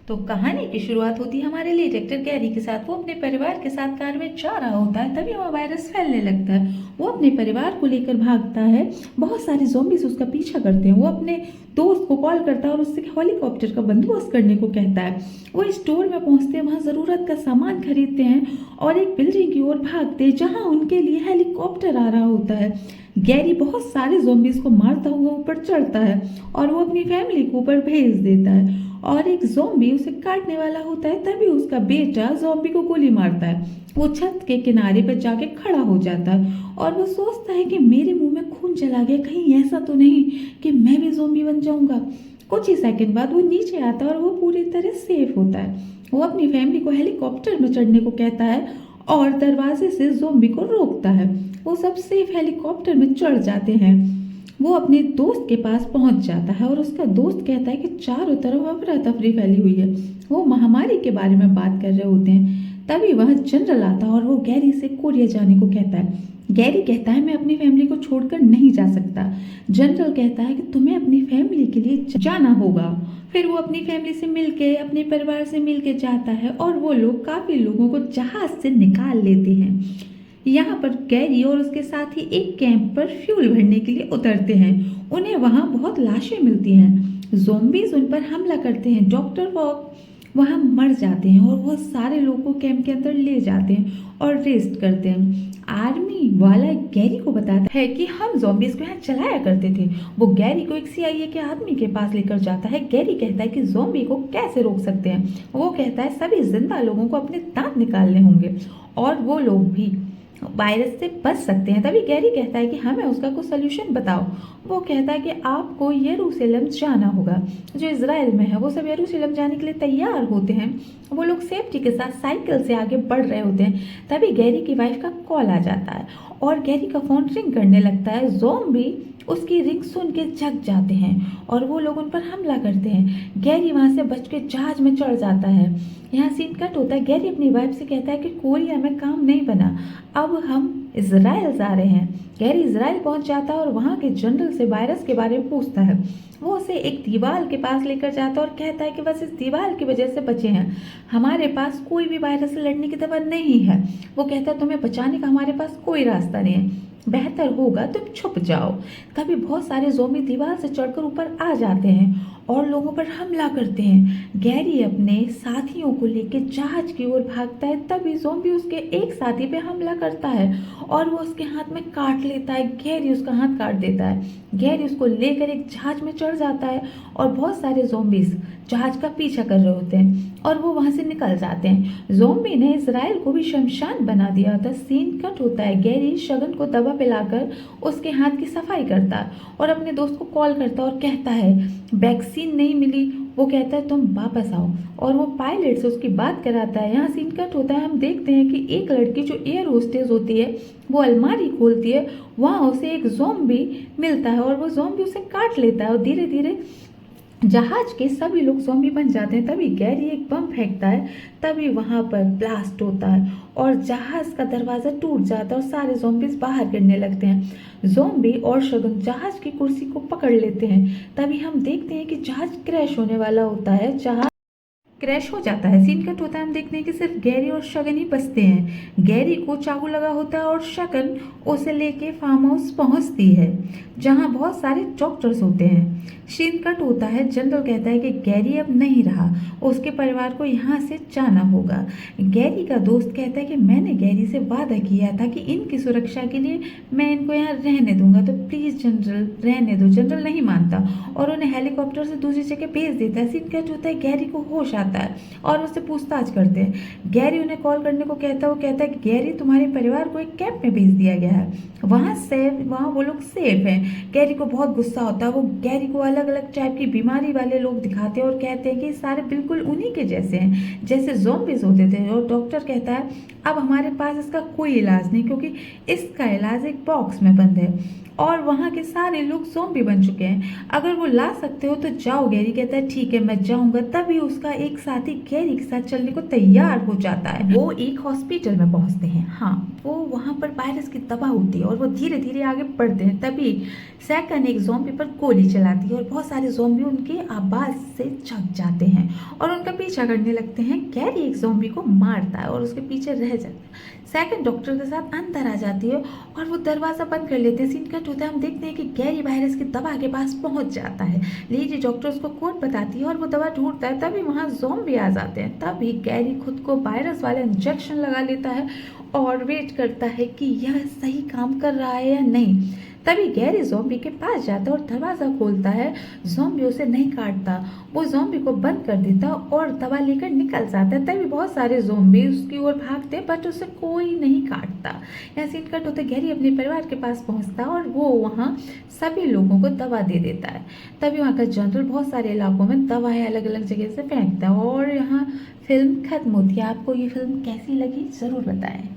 तो कहानी की शुरुआत होती है हमारे लिए डिटेक्टिव गैरी के साथ। वो अपने परिवार के साथ कार में जा रहा होता है, तभी वहाँ वायरस फैलने लगता है। वो अपने परिवार को लेकर भागता है, बहुत सारे ज़ॉम्बीज उसका पीछा करते हैं। वो अपने दोस्त को कॉल करता है और उससे हेलीकॉप्टर का बंदोबस्त करने को कहता है। वो स्टोर में पहुंचते हैं, वहाँ ज़रूरत का सामान खरीदते हैं और एक बिल्डिंग की ओर भागते हैं जहाँ उनके लिए हेलीकॉप्टर आ रहा होता है। गैरी बहुत सारे ज़ॉम्बीज को मारता हुआ ऊपर चढ़ता है और वो अपनी फैमिली को ऊपर भेज देता है। और एक ज़ॉम्बी उसे काटने वाला होता है, तभी उसका बेटा ज़ॉम्बी को गोली मारता है। वो छत के किनारे पर जाके खड़ा हो जाता है और वो सोचता है कि मेरे मुंह में खून चला गया, कहीं ऐसा तो नहीं कि मैं भी ज़ॉम्बी बन जाऊंगा। कुछ ही सेकंड बाद वो नीचे आता है और वो पूरी तरह सेफ होता है। वो अपनी फैमिली को हेलीकॉप्टर में चढ़ने को कहता है और दरवाजे से ज़ॉम्बी को रोकता है। वो सब सेफ हेलीकॉप्टर में चढ़ जाते हैं। वो अपने दोस्त के पास पहुंच जाता है और उसका दोस्त कहता है कि चारों तरफ अफरा तफरी फैली हुई है। वो महामारी के बारे में बात कर रहे होते हैं, तभी वह जनरल आता है और वो गैरी से कोरिया जाने को कहता है। गैरी कहता है मैं अपनी फैमिली को छोड़कर नहीं जा सकता। जनरल कहता है कि तुम्हें अपनी फैमिली के लिए जाना होगा। फिर वो अपनी फैमिली से मिलके, अपने परिवार से मिलके जाता है और वो लोग काफी लोगों को जहाज से निकाल लेते हैं। यहाँ पर गैरी और उसके साथी एक कैंप पर फ्यूल भरने के लिए उतरते हैं। उन्हें वहाँ बहुत लाशें मिलती हैं। ज़ॉम्बीज उन पर हमला करते हैं। डॉक्टर वॉक वहाँ मर जाते हैं और वो सारे लोगों को कैंप के अंदर ले जाते हैं और रेस्ट करते हैं। आर्मी वाला गैरी को बताता है कि हम ज़ॉम्बीज को यहाँ चलाया करते थे। वो गैरी को एक CIA के आदमी के पास लेकर जाता है। गैरी कहता है कि ज़ॉम्बी को कैसे रोक सकते हैं। वो कहता है सभी जिंदा लोगों को अपने दांत निकालने होंगे और वो लोग भी वायरस से बच सकते हैं। तभी गैरी कहता है कि हमें उसका कुछ सोल्यूशन बताओ। वो कहता है कि आपको यरूशलेम जाना होगा, जो इजराइल में है। वो सब यरूशलेम जाने के लिए तैयार होते हैं। वो लोग सेफ्टी के साथ साइकिल से आगे बढ़ रहे होते हैं। तभी गैरी की वाइफ का कॉल आ जाता है और गैरी का फोन रिंग करने लगता है। ज़ॉम्बी उसकी रिंग सुन के जग जाते हैं और वो लोग उन पर हमला करते हैं। गैरी वहां से बच के जहाज में चढ़ जाता है। यहाँ सीन कट होता है। गैरी अपनी वाइफ से कहता है कि कोरिया में काम नहीं बना, अब हम इजराइल जा रहे हैं। गैरी इजराइल पहुंच जाता है और वहाँ के जनरल से वायरस के बारे में पूछता है। वो उसे एक दीवार के पास लेकर जाता है और कहता है कि बस इस दीवार की वजह से बचे हैं, हमारे पास कोई भी वायरस से लड़ने की दवा नहीं है। वो कहता है तुम्हें बचाने का हमारे पास कोई रास्ता नहीं है, बेहतर होगा तुम छुप जाओ। तभी बहुत सारे ज़ॉम्बी दीवार से चढ़कर ऊपर आ जाते हैं और लोगों पर हमला करते हैं। गैरी अपने साथियों को लेकर जहाज की ओर भागता है, तभी ज़ॉम्बी उसके एक साथी पे हमला करता है और वो उसके हाथ में काट लेता है। गैरी उसका हाथ काट देता है। गैरी उसको लेकर एक जहाज में चढ़ जाता है और बहुत सारे ज़ॉम्बीज जहाज का पीछा कर रहे होते हैं और वो वहां से निकल जाते हैं। ज़ॉम्बी ने इजराइल को भी शमशान बना दिया था। सीन कट होता है। गैरी शगन को दवा पिलाकर उसके हाथ की सफाई करता है और अपने दोस्त को कॉल करता है और कहता है वैक्सीन नहीं मिली। वो कहता है तुम वापस आओ और वो पायलट से उसकी बात कराता है। यहाँ सीन कट होता है। हम देखते हैं कि एक लड़की जो एयर होस्टेस होती है वो अलमारी खोलती है, वहाँ उसे एक ज़ॉम्बी मिलता है और वो ज़ॉम्बी उसे काट लेता है और धीरे धीरे जहाज के सभी लोग ज़ॉम्बी बन जाते हैं। तभी गैरी एक बम फेंकता है, तभी वहां पर ब्लास्ट होता है और जहाज का दरवाजा टूट जाता है और सारे ज़ॉम्बीज बाहर गिरने लगते हैं। ज़ॉम्बी और शगुन जहाज की कुर्सी को पकड़ लेते हैं। तभी हम देखते हैं कि जहाज क्रैश होने वाला होता है। जहाज क्रैश हो जाता है। सीन कट होता है। हम देखते हैं कि सिर्फ गैरी और शगन ही बचते हैं। गैरी को चाकू लगा होता है और शगन उसे लेके फार्म हाउस पहुंचती है जहां बहुत सारे डॉक्टर्स होते हैं। सीन कट होता है। जनरल कहता है कि गैरी अब नहीं रहा, उसके परिवार को यहाँ से जाना होगा। गैरी का दोस्त कहता है कि मैंने गैरी से वादा किया था कि इनकी सुरक्षा के लिए मैं इनको यहाँ रहने दूंगा, तो प्लीज जनरल रहने दो। जनरल नहीं मानता और उन्हें हेलीकॉप्टर से दूसरी जगह भेज देता है। सीन कट होता है। गैरी को होश आता है और उससे पूछताछ करते हैं। गैरी उन्हें कॉल करने को कहता है। वो कहता है कि गैरी तुम्हारे परिवार को एक कैंप में भेज दिया गया है, वहाँ वो लोग सेफ हैं। गैरी को बहुत गुस्सा होता है। वो गैरी को अलग अलग टाइप की बीमारी वाले लोग दिखाते हैं और कहते हैं कि सारे बिल्कुल उन्हीं के जैसे हैं जैसे ज़ॉम्बीज होते थे। और डॉक्टर कहता है अब हमारे पास इसका कोई इलाज नहीं, क्योंकि इसका इलाज एक बॉक्स में बंद है और वहाँ के सारे लोग ज़ॉम्बी बन चुके हैं। अगर वो ला सकते हो तो जाओ। गैरी कहता है ठीक है मैं जाऊंगा। तभी उसका एक एक साथ ही गैरी के साथ चलने को तैयार हो जाता है। वो एक हॉस्पिटल में पहुंचते हैं। हाँ, वो वहां पर वायरस की दवा होती है और वो धीरे धीरे आगे बढ़ते हैं। तभी सैकन एक ज़ॉम्बी पर गोली चलाती है और बहुत सारे ज़ॉम्बी उनके आवाज़ से जग जाते हैं और उनका पीछा करने लगते हैं। गैरी एक ज़ॉम्बी को मारता है और उसके पीछे रह जाता है। सैकन डॉक्टर के साथ अंदर आ जाती है और वो दरवाज़ा बंद कर लेते हैं। सीन कट होता है, हम देखते हैं कि गैरी वायरस की दवा के पास पहुंच जाता है। लेडी डॉक्टर उसको कोड बताती है और वो दवा ढूंढता है। तभी वहाँ ज़ॉम्बी आ जाते हैं। तभी गैरी खुद को वायरस वाला इंजेक्शन लगा लेता है और वेट करता है कि यह सही काम कर रहा है या नहीं। तभी गैरी ज़ॉम्बी के पास जाता है और दरवाज़ा खोलता है। ज़ॉम्बी उसे नहीं काटता, वो ज़ॉम्बी को बंद कर देता और दवा लेकर निकल जाता है। तभी बहुत सारे ज़ॉम्बी उसकी ओर भागते हैं बट उसे कोई नहीं काटता। यहाँ सीन कट होता है, गैरी अपने परिवार के पास पहुँचता है और वो वहाँ सभी लोगों को दवा दे देता है। तभी वहाँ का जनरल बहुत सारे इलाकों में दवाएं अलग अलग जगह से फेंकता है और यहाँ फिल्म खत्म होती है। आपको ये फिल्म कैसी लगी ज़रूर बताएं।